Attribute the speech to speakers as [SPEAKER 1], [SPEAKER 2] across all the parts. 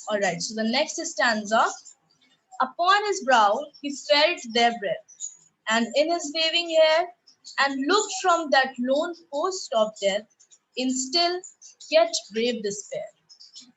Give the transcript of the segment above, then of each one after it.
[SPEAKER 1] All right, so the next stanza. Upon his brow he felt their breath, and in his waving hair, and looked from that lone post of death in still yet brave despair.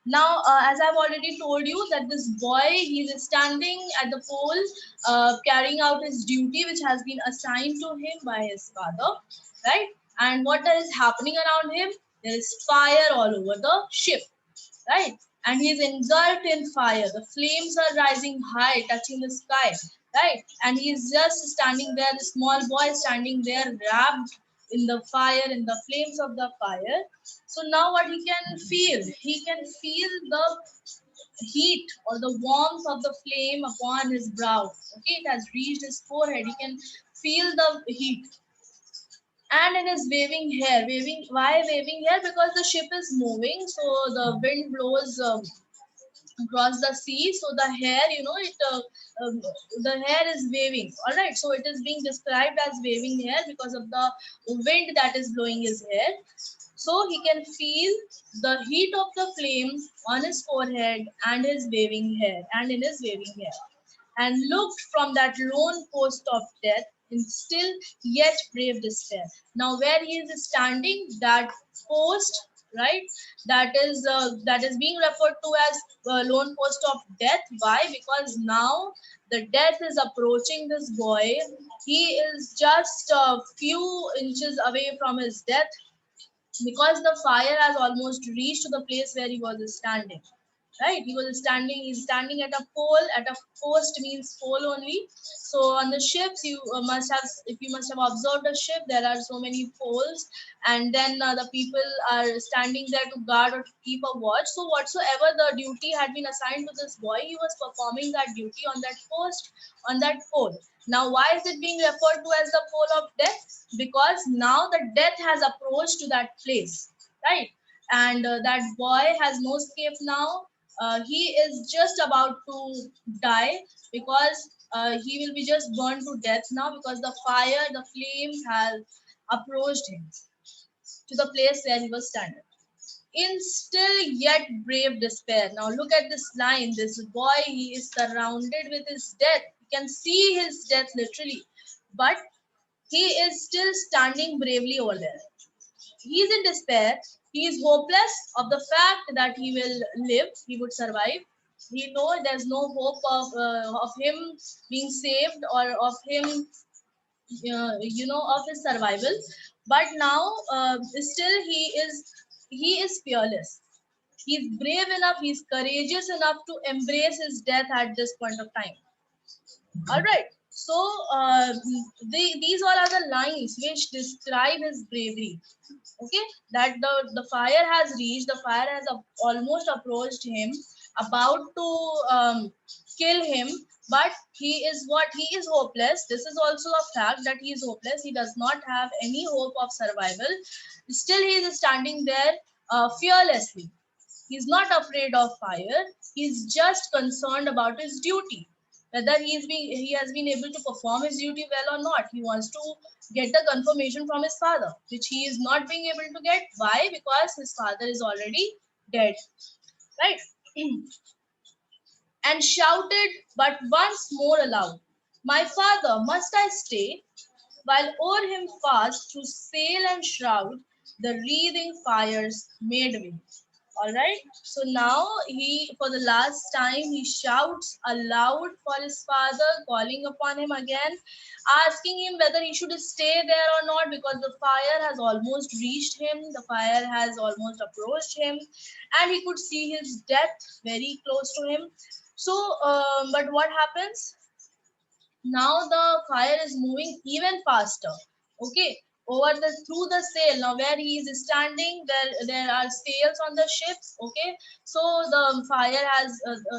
[SPEAKER 1] Now, as I've already told you, that this boy, he's standing at the pole, carrying out his duty, which has been assigned to him by his father, right? And what is happening around him? There is fire all over the ship, right? And he's engulfed in fire. The flames are rising high, touching the sky, right? And he's just standing there, the small boy standing there, wrapped in the fire, in the flames of the fire. So now what he can feel? He can feel the heat or the warmth of the flame upon his brow. Okay, it has reached his forehead. He can feel the heat, and in his waving hair. Waving, why waving hair? Because the ship is moving, so the wind blows across the sea, so the hair, um, the hair is waving. All right, so it is being described as waving hair because of the wind that is blowing his hair. So he can feel the heat of the flame on his forehead and his waving hair, and in his waving hair, and looked from that lone post of death in still yet brave despair. Now, where he is standing, that post, right? That is being referred to as lone post of death. Why? Because now the death is approaching this boy. He is just a few inches away from his death, because the fire has almost reached to the place where he was standing, right? He's standing at a pole. At a post means pole only. So on the ships, you must have, if you must have observed a ship, there are so many poles, and then the people are standing there to guard or to keep a watch. So whatsoever the duty had been assigned to this boy, he was performing that duty on that post, on that pole. Now, why is it being referred to as the pole of death? Because now the death has approached to that place, right? And that boy has no escape now. He is just about to die, because he will be just burned to death now, because the fire, the flames have approached him to the place where he was standing in still yet brave despair. Now look at this line. This boy, he is surrounded with his death. You can see his death literally, but he is still standing bravely over there. He is in despair. He is hopeless of the fact that he will live, he would survive. He knows there's no hope of him being saved, or of him, of his survival. But now, still he is fearless. He's brave enough. He's courageous enough to embrace his death at this point of time. All right. So these all are the lines which describe his bravery. Okay, that the fire has reached, the fire has almost approached him, about to kill him, but he is hopeless. This is also a fact, that he is hopeless. He does not have any hope of survival. Still he is standing there fearlessly. He's not afraid of fire. He's just concerned about his duty, whether he has been able to perform his duty well or not. He wants to get the confirmation from his father, which he is not being able to get. Why? Because his father is already dead, right? And shouted but once more aloud, "My father, must I stay?" While o'er him fast through sail and shroud the wreathing fires made way. All right. So now he, for the last time, he shouts aloud for his father, calling upon him again, asking him whether he should stay there or not, because the fire has almost reached him, the fire has almost approached him, and he could see his death very close to him. So, but what happens? Now the fire is moving even faster. Okay, over the through the sail. Now where he is standing, there are sails on the ships. Okay, so the fire has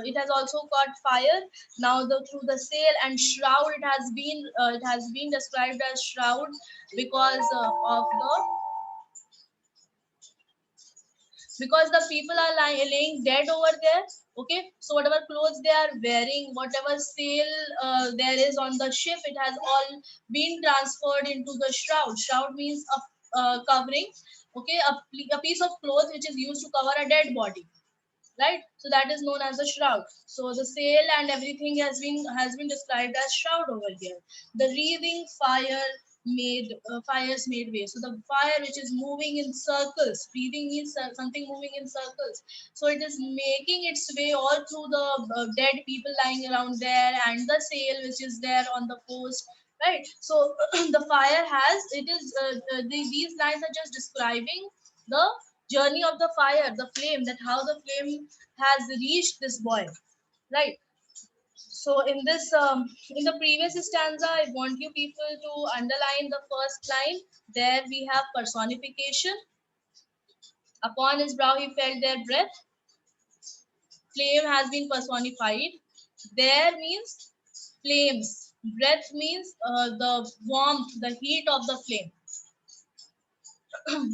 [SPEAKER 1] it has also caught fire. Now the through the sail and shroud, it has been described as shroud, because of the because the people are laying dead over there. Okay, so whatever clothes they are wearing, whatever sail there is on the ship, it has all been transferred into the shroud. Shroud means a covering. Okay, a piece of cloth which is used to cover a dead body. right? So that is known as a shroud. So the sail and everything has been described as shroud over here. The wreathing fires made way. So the fire which is moving in circles, breathing means something moving in circles. So it is making its way all through the dead people lying around there, and the sail which is there on the post, right? So the fire has it is these lines are just describing the journey of the fire, the flame, that how the flame has reached this boy, right? So in this, in the previous stanza, I want you people to underline the first line. There we have personification. Upon his brow he felt their breath. Flame has been personified. There means flames. Breath means the warmth, the heat of the flame.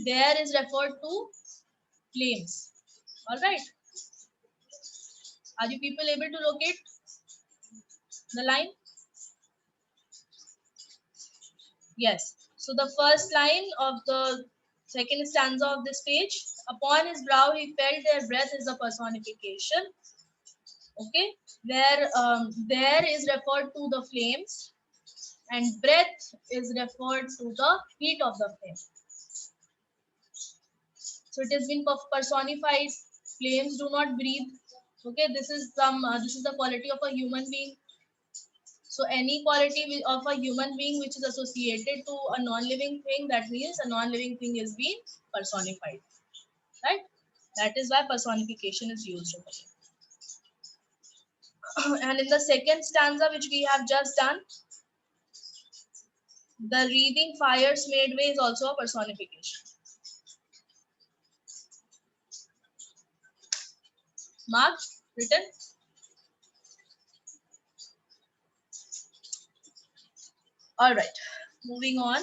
[SPEAKER 1] There is referred to flames. All right. Are you people able to locate the line? Yes. So the first line of the second stanza of this page, upon his brow he felt their breath, is a personification. Okay, where there is referred to the flames, and breath is referred to the heat of the flame. So it has been personified. Flames do not breathe. Okay, this is the quality of a human being. So any quality of a human being which is associated to a non-living thing, that means a non-living thing is being personified, right? That is why personification is used over here. And in the second stanza which we have just done, the wreathing fires made way is also a personification. Marked, written. All right, moving on.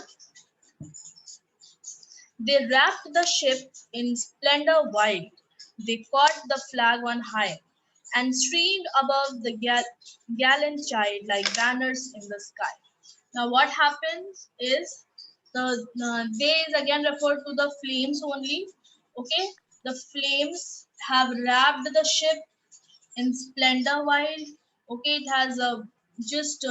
[SPEAKER 1] They wrapped the ship in splendor white. They caught the flag on high and streamed above the gallant child like banners in the sky. Now, what happens is they is again referred to the flames only. Okay, the flames have wrapped the ship in splendor white. Okay, it has just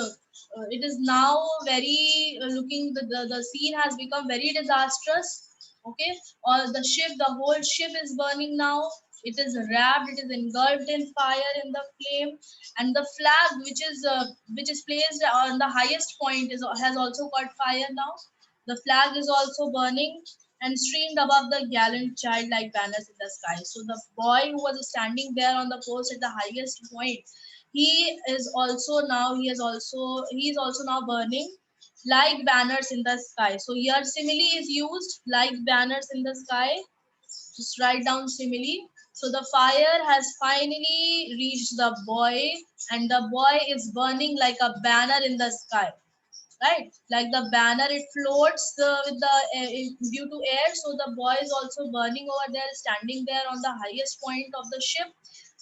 [SPEAKER 1] it is now very the scene has become very disastrous. Okay, or the ship, the whole ship is burning now. It is wrapped, it is engulfed in fire in the flame, and the flag which is placed on the highest point is has also caught fire now. The flag is also burning and streamed above the gallant child like banners in the sky. So the boy who was standing there on the post at the highest point, he is also now burning like banners in the sky. So here simile is used, like banners in the sky. Just write down simile. So the fire has finally reached the boy, and the boy is burning like a banner in the sky, right? Like the banner, it floats with the due to air. So the boy is also burning over there, standing there on the highest point of the ship,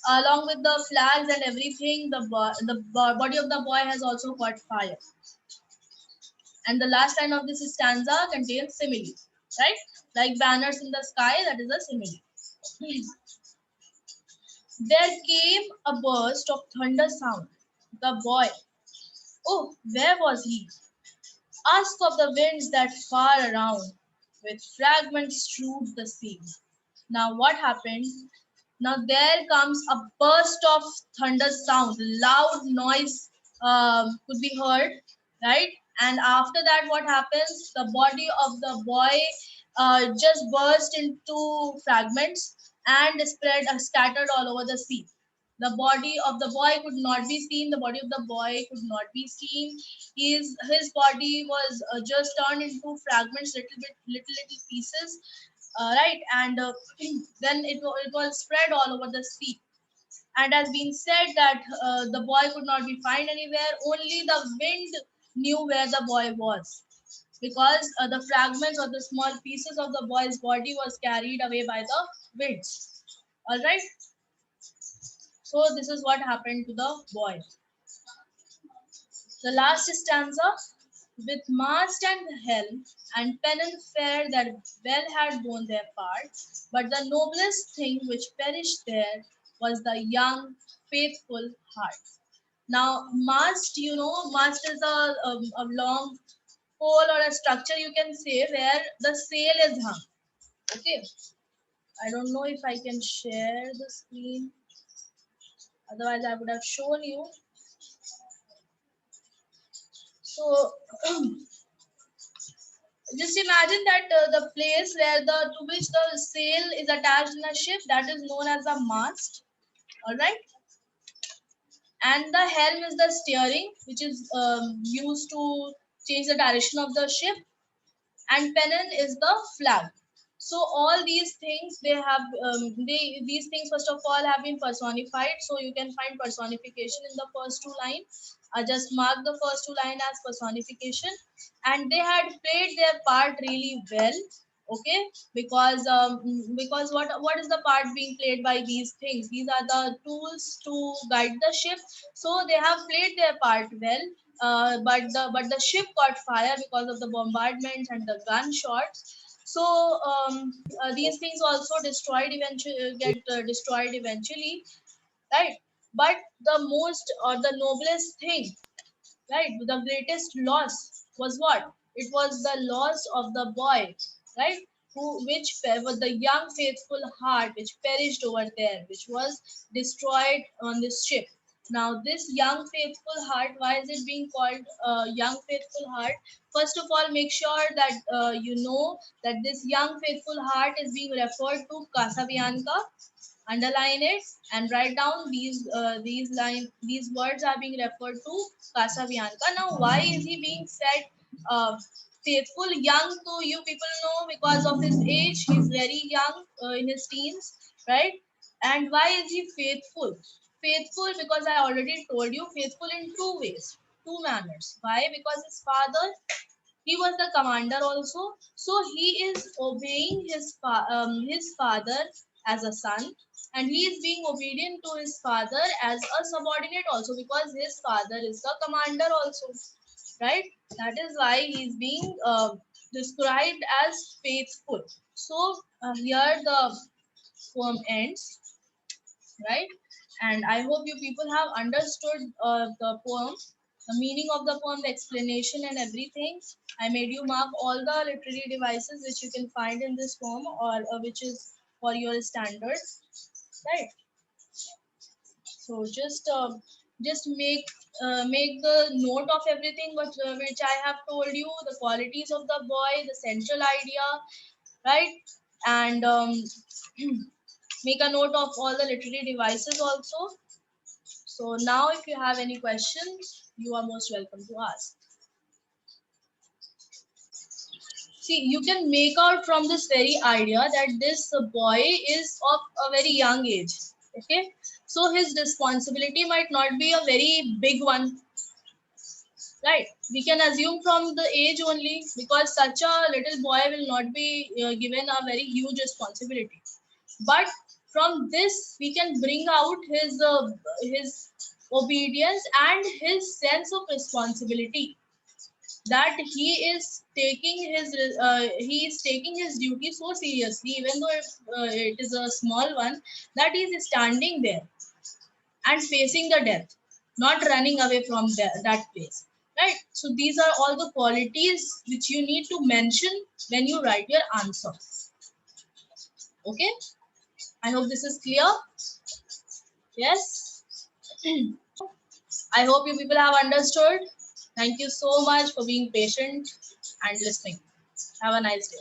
[SPEAKER 1] along with the flags and everything. Body of the boy has also caught fire. And the last line of this stanza contains simile, right? Like banners in the sky, that is a simile. There came a burst of thunder sound. The boy, oh, where was he? Ask of the winds that far around, with fragments strewed the sea. Now what happened? Now there comes a burst of thunder sound, loud noise could be heard, right? And after that, what happens? The body of the boy just burst into fragments and scattered all over the sea. The body of the boy could not be seen. The body of the boy could not be seen. His body was just turned into fragments, little pieces, right? And then it was spread all over the sea. And has been said that the boy could not be found anywhere. Only the wind knew where the boy was, because the fragments or the small pieces of the boy's body was carried away by the winds. All right. So this is what happened to the boy. The last stanza, with mast and helm and pennon fair that well had borne their part, but the noblest thing which perished there was the young, faithful heart. Now, mast, mast is a long pole or a structure, you can say, where the sail is hung. Okay. I don't know if I can share the screen. Otherwise, I would have shown you. So, just imagine that the place where to which the sail is attached in a ship, that is known as a mast. All right. And the helm is the steering, which is used to change the direction of the ship, and pennon is the flag. So all these things, they have these things first of all have been personified. So you can find personification in the first two lines. Just mark the first two line as personification, and they had played their part really well. Okay, because what is the part being played by these things? These are the tools to guide the ship. So they have played their part well. But the ship caught fire because of the bombardments and the gunshots. So these things also destroyed eventually, get destroyed eventually, right? But the most or the noblest thing, right, the greatest loss was what? It was the loss of the boy, right, was the young faithful heart which perished over there, which was destroyed on this ship. Now this young faithful heart, why is it being called young faithful heart? First of all, make sure that you know that this young faithful heart is being referred to Casabianca. Underline it and write down these words are being referred to Casabianca. Now why is he being said faithful? Young, to you people know, because of his age, he's very young, in his teens, right? And why is he faithful? Faithful because I already told you, faithful in two ways, two manners. Why? Because he was the commander also, so he is obeying his father as a son, and he is being obedient to his father as a subordinate also, because his father is the commander also, right? That is why he is being described as faithful. So here the poem ends, right? And I hope you people have understood the poem, the meaning of the poem, the explanation and everything. I made you mark all the literary devices which you can find in this poem, or which is for your standards, right? So just make the note of everything which I have told you, the qualities of the boy, the central idea, right? And make a note of all the literary devices also. So now if you have any questions, you are most welcome to ask. See, you can make out from this very idea that this boy is of a very young age. Okay, so his responsibility might not be a very big one, right? We can assume from the age only, because such a little boy will not be given a very huge responsibility. But from this, we can bring out his obedience and his sense of responsibility, that he is taking his duty so seriously, even though it is a small one, that he is standing there and facing the death, not running away from that place, right? So these are all the qualities which you need to mention when you write your answer. Okay, I hope this is clear. Yes. I hope you people have understood. Thank you so much for being patient and listening. Have a nice day.